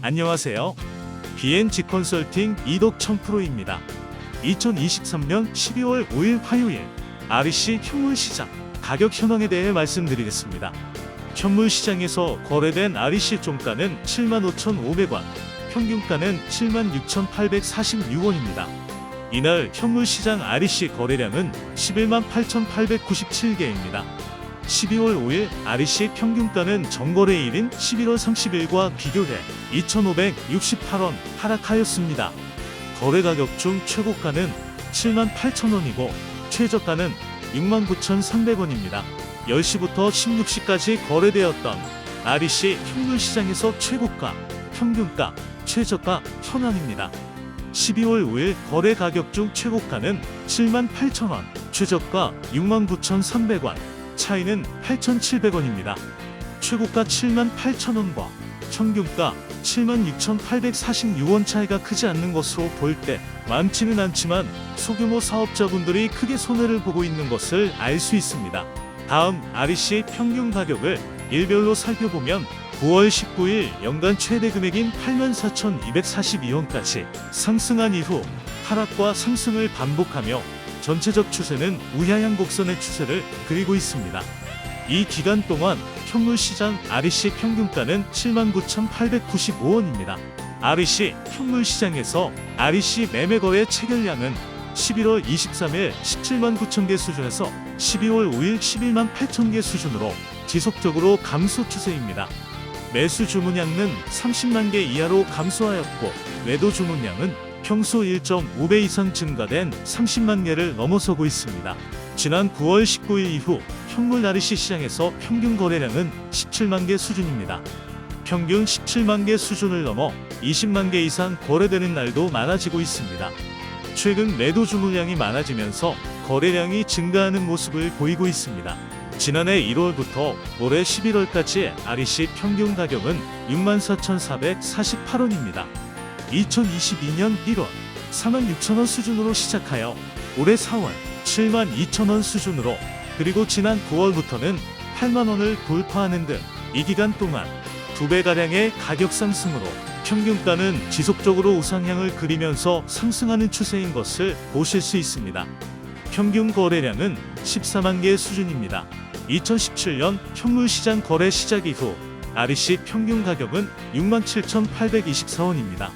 안녕하세요. BNG 컨설팅 이덕청 프로입니다. 2023년 12월 5일 화요일 REC 현물시장 가격 현황에 대해 말씀드리겠습니다. 현물시장에서 거래된 REC 종가는 75,500원, 평균가는 76,846원입니다. 이날 현물시장 REC 거래량은 118,897개입니다. 12월 5일 REC 평균가는 전거래일인 11월 30일과 비교해 2,568원 하락하였습니다. 거래 가격 중 최고가는 78,000원이고 최저가는 69,300원입니다. 10시부터 16시까지 거래되었던 REC 현물시장에서 최고가, 평균가, 최저가 현황입니다. 12월 5일 거래 가격 중 최고가는 78,000원, 최저가 69,300원, 차이는 8,700원입니다. 최고가 78,000원과 평균가 76,846원 차이가 크지 않는 것으로 볼 때 많지는 않지만 소규모 사업자분들이 크게 손해를 보고 있는 것을 알 수 있습니다. 다음 REC 평균 가격을 일별로 살펴보면 9월 19일 연간 최대 금액인 84,242원까지 상승한 이후 하락과 상승을 반복하며 전체적 추세는 우하향 곡선의 추세를 그리고 있습니다. 이 기간 동안 현물시장 REC 평균가는 79,895원입니다. REC 현물시장에서 REC 매매거래 체결량은 11월 23일 17만 9천 개 수준에서 12월 5일 11만 8천 개 수준으로 지속적으로 감소 추세입니다. 매수 주문량은 30만 개 이하로 감소하였고 매도 주문량은 평소 1.5배 이상 증가된 30만 개를 넘어서고 있습니다. 지난 9월 19일 이후 현물 REC 시장에서 평균 거래량은 17만 개 수준입니다. 평균 17만 개 수준을 넘어 20만 개 이상 거래되는 날도 많아지고 있습니다. 최근 매도 주문량이 많아지면서 거래량이 증가하는 모습을 보이고 있습니다. 지난해 1월부터 올해 11월까지 REC 평균 가격은 64,448원입니다. 2022년 1월 46,000원 수준으로 시작하여 올해 4월 72,000원 수준으로 그리고 지난 9월부터는 8만원을 돌파하는 등 이 기간 동안 2배가량의 가격 상승으로 평균가는 지속적으로 우상향을 그리면서 상승하는 추세인 것을 보실 수 있습니다. 평균 거래량은 14만 개 수준입니다. 2017년 현물시장 거래 시작 이후 REC 평균 가격은 67,824원입니다.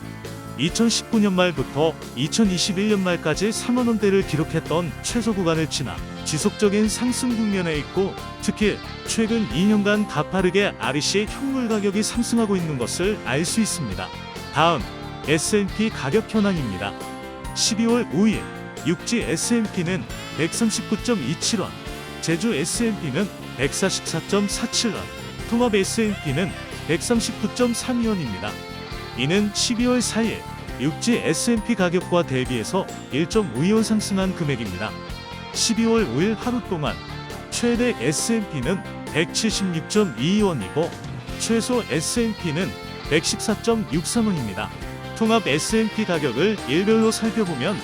2019년 말부터 2021년 말까지 3만원대를 기록했던 최저 구간을 지나 지속적인 상승 국면에 있고 특히 최근 2년간 가파르게 REC 현물 가격이 상승하고 있는 것을 알 수 있습니다. 다음 S&P 가격 현황입니다. 12월 5일 육지 S&P는 139.27원, 제주 S&P는 144.47원, 통합 S&P는 139.32원입니다. 이는 12월 4일 육지 S&P 가격과 대비해서 1.52원 상승한 금액입니다. 12월 5일 하루 동안 최대 S&P는 176.22원이고 최소 S&P는 114.63원입니다. 통합 S&P 가격을 일별로 살펴보면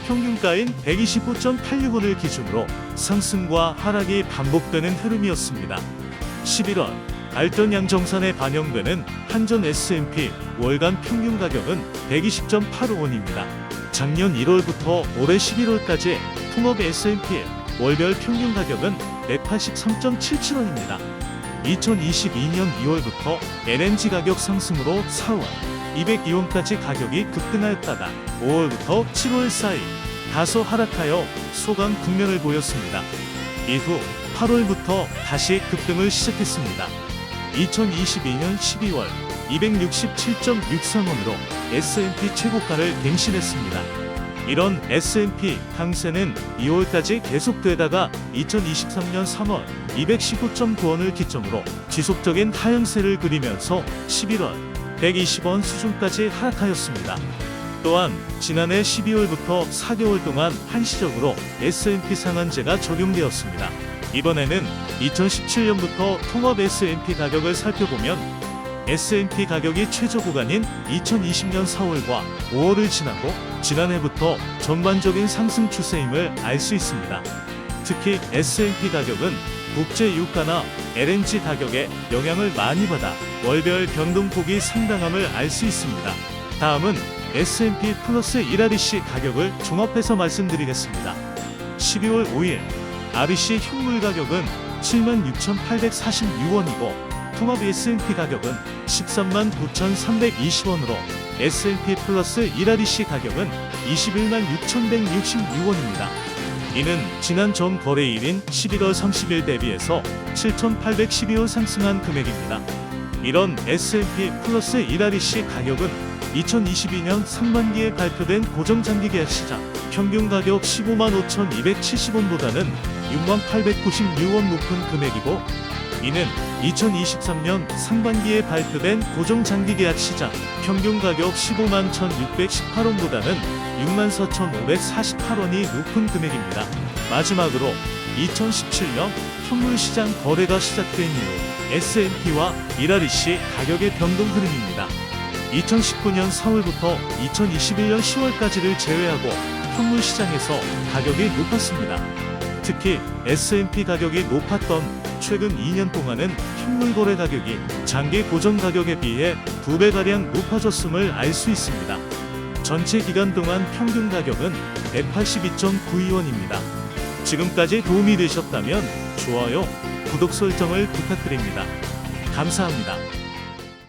평균가인 125.86원을 기준으로 상승과 하락이 반복되는 흐름이었습니다. 11월 알전 양정산에 반영되는 한전 S&P 월간 평균 가격은 120.85원입니다. 작년 1월부터 올해 11월까지 통합 S&P 월별 평균 가격은 183.77원입니다. 2022년 2월부터 LNG 가격 상승으로 4월 202원까지 가격이 급등하였다가 5월부터 7월 사이 다소 하락하여 소강 국면을 보였습니다. 이후 8월부터 다시 급등을 시작했습니다. 2022년 12월 267.63원으로 S&P 최고가를 갱신했습니다. 이런 S&P 강세는 2월까지 계속되다가 2023년 3월 219.9원을 기점으로 지속적인 하향세를 그리면서 11월 120원 수준까지 하락하였습니다. 또한 지난해 12월부터 4개월 동안 한시적으로 S&P 상한제가 적용되었습니다. 이번에는 2017년부터 통합 S&P 가격을 살펴보면 S&P 가격이 최저 구간인 2020년 4월과 5월을 지나고 지난해부터 전반적인 상승 추세임을 알 수 있습니다. 특히 S&P 가격은 국제 유가나 LNG 가격에 영향을 많이 받아 월별 변동폭이 상당함을 알 수 있습니다. 다음은 S&P 플러스 1REC 가격을 종합해서 말씀드리겠습니다. 12월 5일 REC 현물 가격은 76,846원이고 통합 S&P 가격은 13만 9,320원으로 S&P 플러스 1REC 가격은 21만 6,166원입니다. 이는 지난 전 거래일인 11월 30일 대비해서 7,812원 상승한 금액입니다. 이런 S&P 플러스 1REC 가격은 2022년 상반기에 발표된 고정장기 계약 시장 평균 가격 15만 5,270원보다는 6만 896원 높은 금액이고, 이는 2023년 상반기에 발표된 고정장기 계약 시장 평균 가격 15만 1,618원보다는 6만 4,548원이 높은 금액입니다. 마지막으로 2017년 현물시장 거래가 시작된 이후 S&P와 1REC 가격의 변동 흐름입니다. 2019년 4월부터 2021년 10월까지를 제외하고 현물시장에서 가격이 높았습니다. 특히 S&P 가격이 높았던 최근 2년 동안은 현물 거래 가격이 장기 고정 가격에 비해 2배가량 높아졌음을 알 수 있습니다. 전체 기간 동안 평균 가격은 182.92원입니다. 지금까지 도움이 되셨다면 좋아요, 구독 설정을 부탁드립니다. 감사합니다.